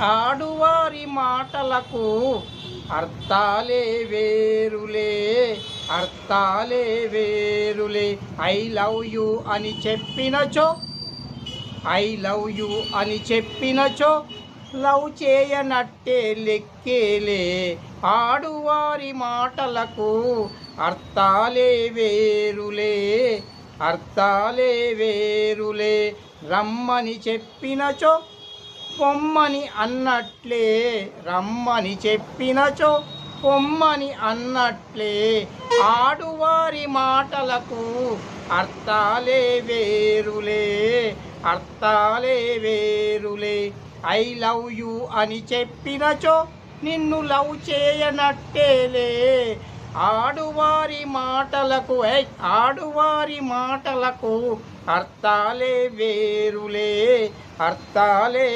ఆడువారి మాటలకు అర్థాలే వేరులే, అర్థాలే వేరులే. I love you అని చెప్పినచో, I love you అని చెప్పినచో లవ్ చేయనట్టే లెక్కేలే. ఆడువారి మాటలకు అర్థాలే వేరులే, అర్థాలే వేరులే. రమ్మని చెప్పినచో పొమ్మని అన్నట్లే, రమ్మని చెప్పినచో పొమ్మని అన్నట్లే. ఆడువారి మాటలకు అర్థాలే వేరులే, అర్థాలే వేరులే. ఐ లవ్ యూ అని చెప్పినచో నిన్ను లవ్ చేయనట్టేలే. ఆడువారి మాటలకు ఆడువారి మాటలకు అర్థాలే వేరులే, అర్థాలే